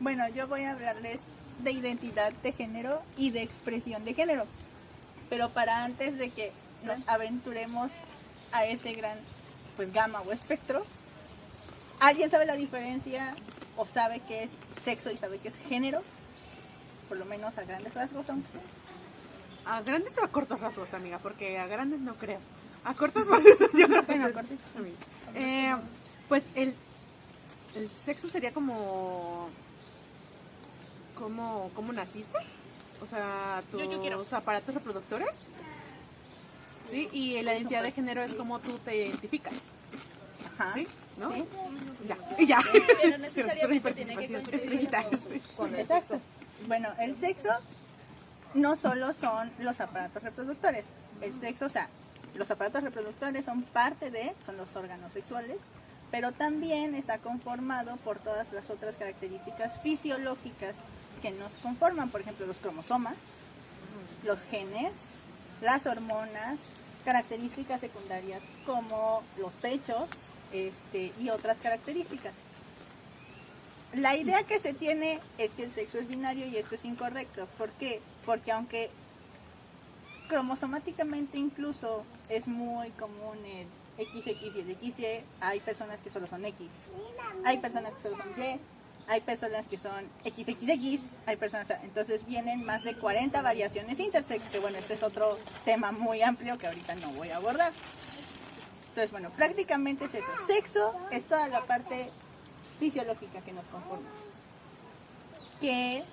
Bueno, yo voy a hablarles de identidad de género y de expresión de género. Pero para antes de que nos aventuremos a ese gran gama o espectro, ¿alguien sabe la diferencia o sabe qué es sexo y sabe qué es género? Por lo menos a grandes rasgos, aunque sea. ¿A grandes o a cortos rasgos, amiga? Porque a grandes no creo. A cortos rasgos yo creo. Bueno, cortos. Pues el sexo sería como naciste, o sea, tus aparatos reproductores, ¿sí? Y la identidad de género es como tú te identificas. Ajá. ¿Sí? ¿No? ¿Sí? Ya, y ya. Pero necesariamente tiene que coincidir con el sexo. Bueno, el sexo no solo son los aparatos reproductores. El sexo, o sea, los aparatos reproductores son los órganos sexuales, pero también está conformado por todas las otras características fisiológicas que nos conforman, por ejemplo, los cromosomas, los genes, las hormonas, características secundarias como los pechos, y otras características. La idea que se tiene es que el sexo es binario y esto es incorrecto. ¿Por qué? Porque aunque cromosomáticamente incluso es muy común el XX y el XY, hay personas que solo son X, hay personas que solo son Y, hay personas que son XXX, hay personas, entonces vienen más de 40 variaciones intersex, que bueno, este es otro tema muy amplio que ahorita no voy a abordar. Entonces, bueno, prácticamente es eso. Sexo es toda la parte fisiológica que nos conforma. Que,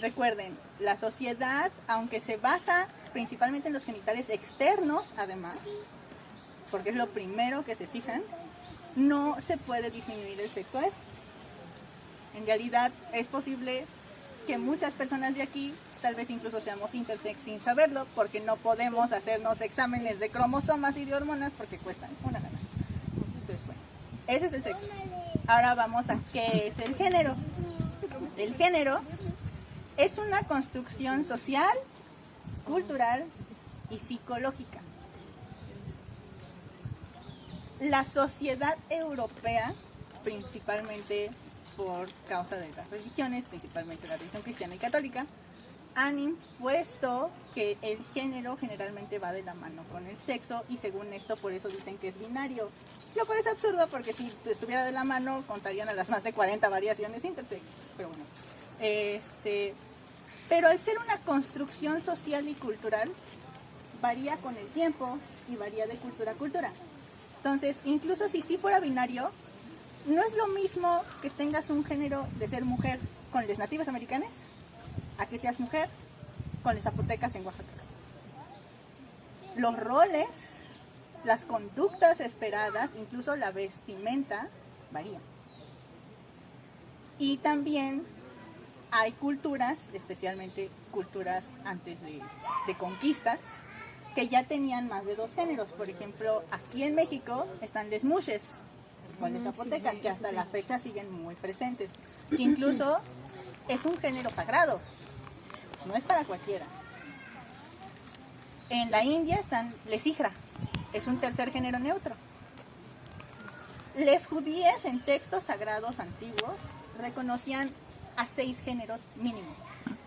recuerden, la sociedad, aunque se basa principalmente en los genitales externos, además, porque es lo primero que se fijan, no se puede disminuir el sexo a eso. En realidad es posible que muchas personas de aquí tal vez incluso seamos intersex sin saberlo, porque no podemos hacernos exámenes de cromosomas y de hormonas porque cuestan una lana. Entonces, bueno, ese es el sexo. Ahora vamos a qué es el género. El género es una construcción social, cultural y psicológica. La sociedad europea, principalmente por causa de las religiones, principalmente la religión cristiana y católica, han impuesto que el género generalmente va de la mano con el sexo y según esto por eso dicen que es binario. Lo cual es absurdo porque si estuviera de la mano contarían a las más de 40 variaciones intersex. Pero bueno, pero al ser una construcción social y cultural varía con el tiempo y varía de cultura a cultura. Entonces, incluso si sí fuera binario, no es lo mismo que tengas un género de ser mujer con las nativas americanas a que seas mujer con las zapotecas en Oaxaca. Los roles, las conductas esperadas, incluso la vestimenta, varían. Y también hay culturas, especialmente culturas antes de conquistas, que ya tenían más de 2 géneros. Por ejemplo, aquí en México están les mushes, con las zapotecas, que hasta la fecha siguen muy presentes. Que incluso es un género sagrado, no es para cualquiera. En la India están les hijra, es un tercer género neutro. Les judíes en textos sagrados antiguos reconocían a 6 géneros mínimo.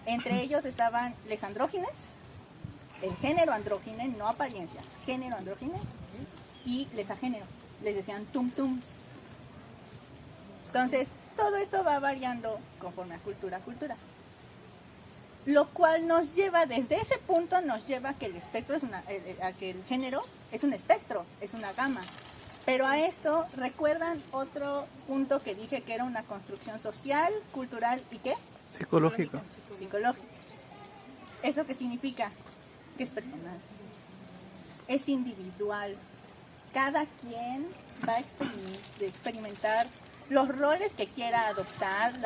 Entre ellos estaban les andrógines, el género andrógine, no apariencia, género andrógine, y les agénero, les decían tum-tums. Entonces, todo esto va variando conforme a cultura. Lo cual nos lleva, desde ese punto, nos lleva a que el espectro a que el género es un espectro, es una gama. Pero a esto, ¿recuerdan otro punto que dije que era una construcción social, cultural y qué? Psicológico. Psicológica. ¿Eso qué significa? Que es personal, es individual. Cada quien va a experimentar los roles que quiera adoptar,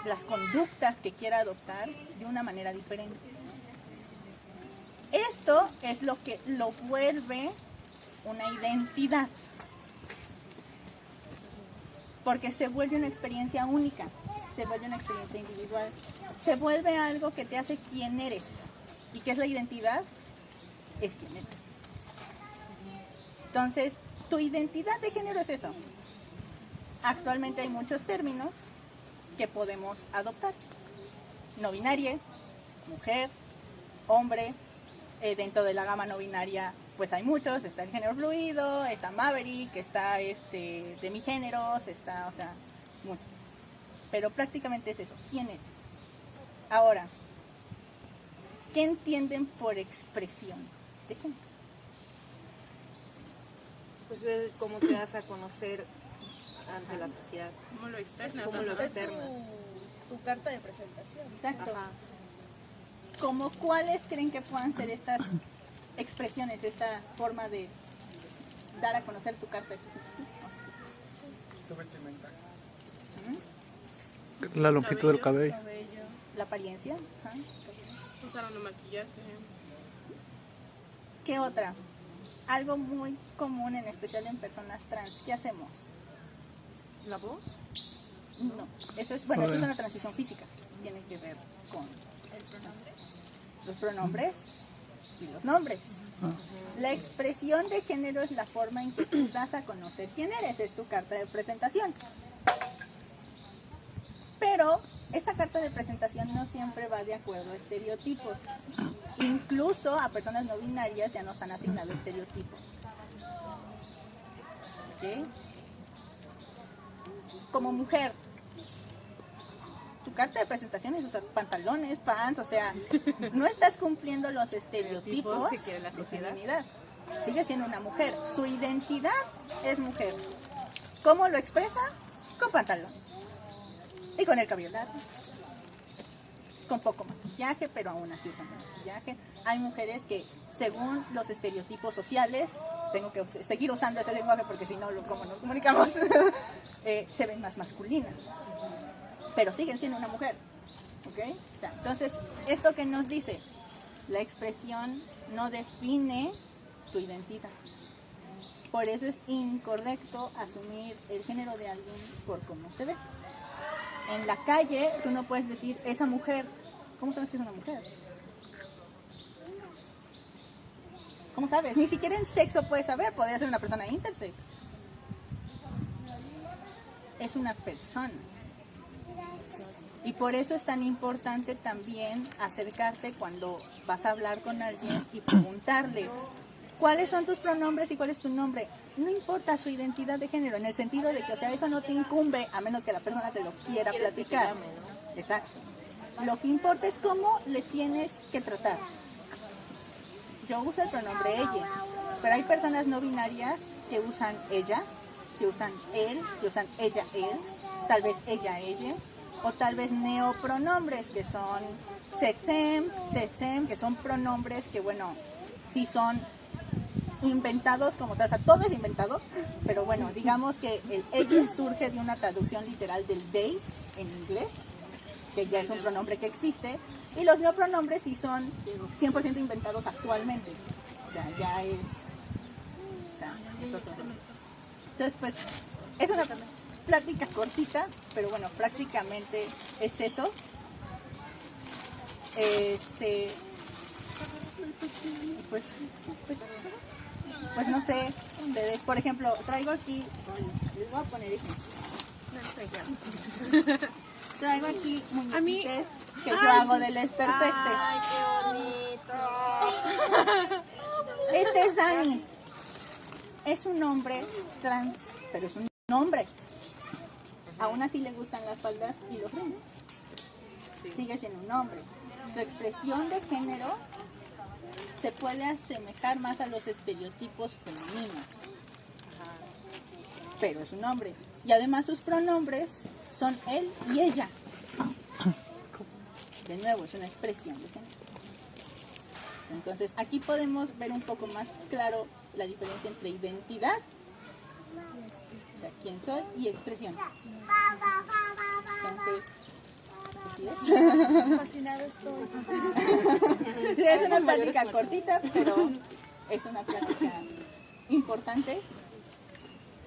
las conductas que quiera adoptar de una manera diferente. Esto es lo que lo vuelve una identidad, porque se vuelve una experiencia única, se vuelve una experiencia individual, se vuelve algo que te hace quién eres. ¿Y qué es la identidad? Es quién eres. Entonces, tu identidad de género es eso. Actualmente hay muchos términos que podemos adoptar. No binaria, mujer, hombre. Dentro de la gama no binaria pues hay muchos, está el género fluido, está Maverick, está demigéneros, está, o sea, muchos. Pero prácticamente es eso, ¿quién eres? Ahora, ¿qué entienden por expresión de género? Pues es cómo te das a conocer ante la sociedad. ¿Cómo lo externas? ¿Cómo lo Es externas? tu carta de presentación. Exacto. Ajá. ¿Cómo cuáles creen que puedan ser estas expresiones, esta forma de dar a conocer tu carta de presentación? Tu vestimenta. ¿Mm? La longitud del cabello. Cabello. La apariencia. Ajá. Usaron un maquillaje. ¿Qué otra? Algo muy común, en especial en personas trans. ¿Qué hacemos? ¿La voz? No. Eso es, bueno, eso es una transición física. Tiene que ver con los pronombres y los nombres. La expresión de género es la forma en que tú das a conocer quién eres. Es tu carta de presentación. Pero esta carta de presentación no siempre va de acuerdo a estereotipos. Incluso a personas no binarias ya nos han asignado estereotipos. ¿Ok? Como mujer, tu carta de presentación es usar pantalones, pants, o sea, no estás cumpliendo los estereotipos que quiere la de sociedad. feminidad. Sigue siendo una mujer. Su identidad es mujer. ¿Cómo lo expresa? Con pantalón. Y con el cabello largo. Con poco maquillaje, pero aún así usan maquillaje. Hay mujeres que, según los estereotipos sociales, tengo que seguir usando ese lenguaje porque si no, ¿cómo nos comunicamos? Se ven más masculinas. Pero siguen siendo una mujer. ¿Ok? O sea, entonces, ¿esto qué nos dice? La expresión no define tu identidad. Por eso es incorrecto asumir el género de alguien por cómo se ve. En la calle, tú no puedes decir, esa mujer, ¿cómo sabes que es una mujer? ¿Cómo sabes? Ni siquiera en sexo puedes saber, podría ser una persona intersex. Es una persona. Y por eso es tan importante también acercarte cuando vas a hablar con alguien y preguntarle, ¿cuáles son tus pronombres y cuál es tu nombre? No importa su identidad de género, en el sentido de que, o sea, eso no te incumbe a menos que la persona te lo quiera platicar. Exacto. Lo que importa es cómo le tienes que tratar. Yo uso el pronombre ella, pero hay personas no binarias que usan ella, que usan él, que usan ella, él, tal vez ella, ella, o tal vez neopronombres que son sexem, sexem, que son pronombres que, bueno, sí son inventados como tal, o sea, todo es inventado, pero bueno, digamos que el ella surge de una traducción literal del they en inglés, que ya es un pronombre que existe, y los neopronombres sí son 100% inventados actualmente, o sea, ya es, o sea, es otro. Entonces, pues, es una plática cortita, pero bueno, prácticamente es eso. Pues no sé, ustedes, por ejemplo, traigo aquí, les voy a poner ejemplo. Traigo aquí muñequitos que yo hago de Les Perfectes. ¡Ay, qué bonito! Este es Dani. Es un hombre trans, pero es un hombre. Aún así le gustan las faldas y los ríos. Sigue siendo un hombre. Su expresión de género se puede asemejar más a los estereotipos femeninos. Pero es un hombre. Y además sus pronombres son él y ella. De nuevo, es una expresión de género. Entonces, aquí podemos ver un poco más claro la diferencia entre identidad, o sea, quién soy, y expresión. Entonces, así es. Fascinado estoy. Sí, es una plática cortita, pero es una plática importante,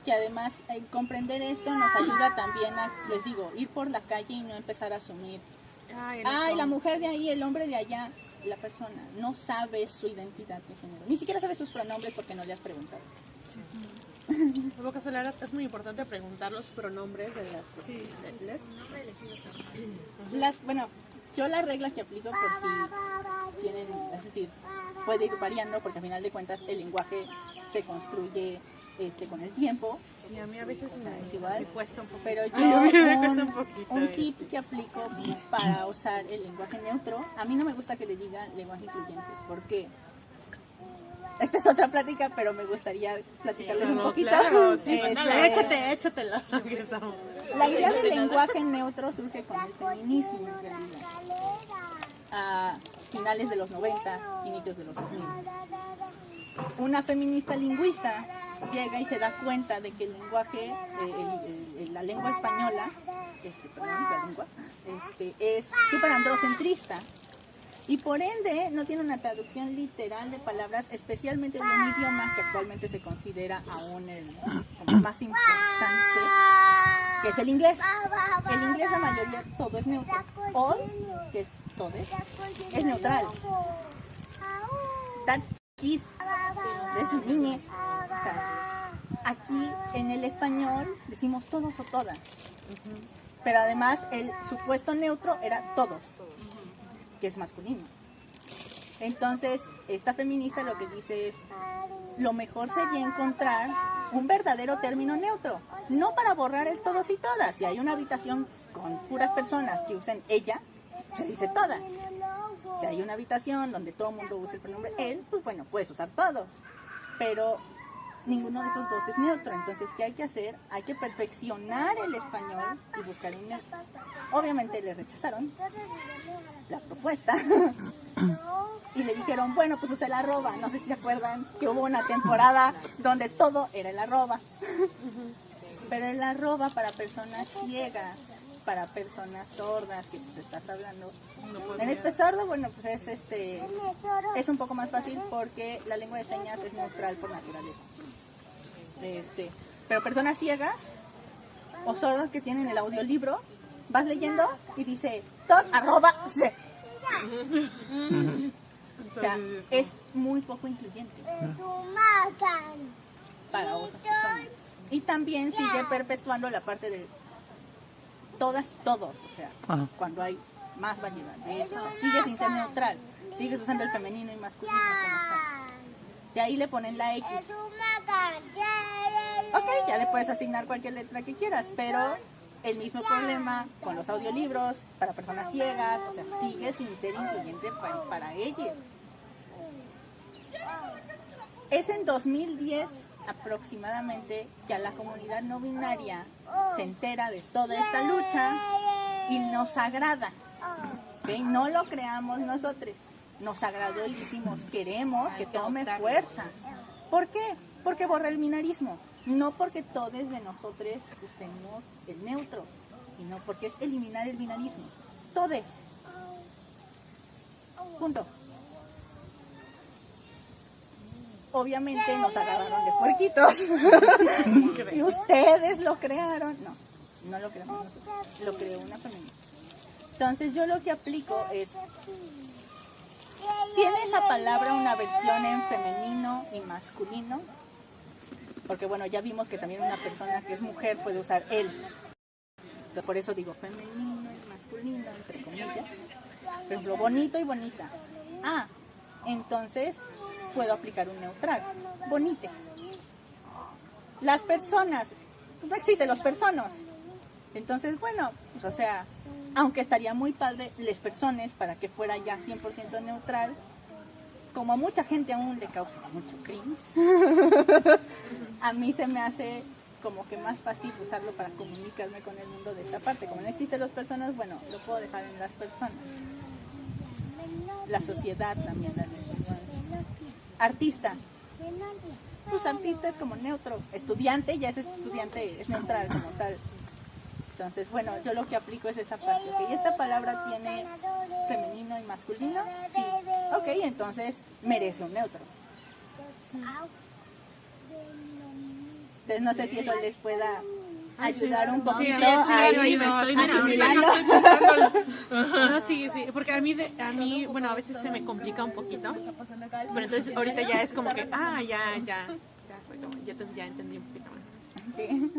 que además comprender esto nos ayuda también a, les digo, ir por la calle y no empezar a asumir, ay, la mujer de ahí, el hombre de allá. La persona no sabe su identidad de género, ni siquiera sabe sus pronombres porque no le has preguntado. En pocas palabras, es muy importante preguntar los pronombres de las personas. Bueno, yo la regla que aplico por si tienen, es decir, puede ir variando porque al final de cuentas el lenguaje se construye con el tiempo. Sí, a mí a veces Es igual, me cuesta un poco. pero yo Ay, a mí me cuesta un poquito. un tip que aplico para usar el lenguaje neutro, a mí no me gusta que le digan lenguaje incluyente, porque esta es otra plática, pero me gustaría platicarles un poquito. Claro, sí, échatela. La idea del lenguaje neutro surge con el feminismo, en realidad, a finales de los 90, inicios de los 2000. Una feminista lingüista llega y se da cuenta de que el lenguaje, la lengua española, es súper androcentrista y por ende no tiene una traducción literal de palabras, especialmente de un idioma que actualmente se considera aún como más importante, que es el inglés. El inglés, la mayoría, todo es neutro. All, que es todo, es neutral. That kid, desde niña. O sea, aquí en el español decimos todos o todas. Pero además el supuesto neutro era todos, que es masculino. Entonces, esta feminista lo que dice es, lo mejor sería encontrar un verdadero término neutro, no para borrar el todos y todas. Si hay una habitación con puras personas que usen ella, se dice todas. Si hay una habitación donde todo el mundo usa el pronombre él, pues bueno, puedes usar todos. Pero ninguno de esos dos es neutro. Entonces, ¿qué hay que hacer? Hay que perfeccionar el español y buscar un neutro. Obviamente le rechazaron la propuesta y le dijeron, bueno, pues usa el arroba. No sé si se acuerdan que hubo una temporada donde todo era el arroba. Pero el arroba para personas ciegas, para personas sordas, que pues estás hablando. En el sordo, bueno, pues es un poco más fácil porque la lengua de señas es neutral por naturaleza. Pero personas ciegas o sordas que tienen el audiolibro, vas leyendo y dice @c. O sea, es muy poco incluyente para otras personas. Y también sigue perpetuando la parte de todas, todos, o sea, cuando hay más variedad de eso, o sea, sigue sin ser neutral, sigues usando el femenino y masculino como tal. De ahí le ponen la X. Ok, ya le puedes asignar cualquier letra que quieras, pero el mismo problema con los audiolibros para personas ciegas, o sea, sigue sin ser incluyente para ellos. Es en 2010 aproximadamente que a la comunidad no binaria se entera de toda esta lucha y nos agrada. ¿Okay? No lo creamos nosotros, nos agradó y dijimos, queremos que tome fuerza. ¿Por qué? Porque borra el binarismo, no porque todos de nosotros usemos el neutro, sino porque es eliminar el binarismo. Todes. Punto. Obviamente nos agarraron de puerquitos. Y ustedes lo crearon. No lo creamos nosotros, lo creó una feminista. Entonces yo lo que aplico es, ¿tiene esa palabra una versión en femenino y masculino? Porque bueno, ya vimos que también una persona que es mujer puede usar él. Entonces, por eso digo femenino y masculino, entre comillas. Por ejemplo, bonito y bonita. Entonces puedo aplicar un neutral. Bonite. Las personas, no existen los personas. Entonces, bueno, pues o sea, aunque estaría muy padre les personas para que fuera ya 100% neutral, como a mucha gente aún le causa mucho cringe, a mí se me hace como que más fácil usarlo para comunicarme con el mundo de esta parte. Como no existen las personas, bueno, lo puedo dejar en las personas. La sociedad también, la lengua. Artista. Pues artista es como neutro. Estudiante, ya es estudiante, es neutral como tal. Entonces, bueno, yo lo que aplico es esa parte. ¿Y esta palabra tiene femenino y masculino? Sí. Ok, entonces merece un neutro. Entonces, no sé si eso les pueda ayudar un poquito a ir asimilando. Sí, porque a mí, bueno, a veces se me complica un poquito. Pero entonces ahorita ya es como que, ya. Ya entendí un poquito más. Sí.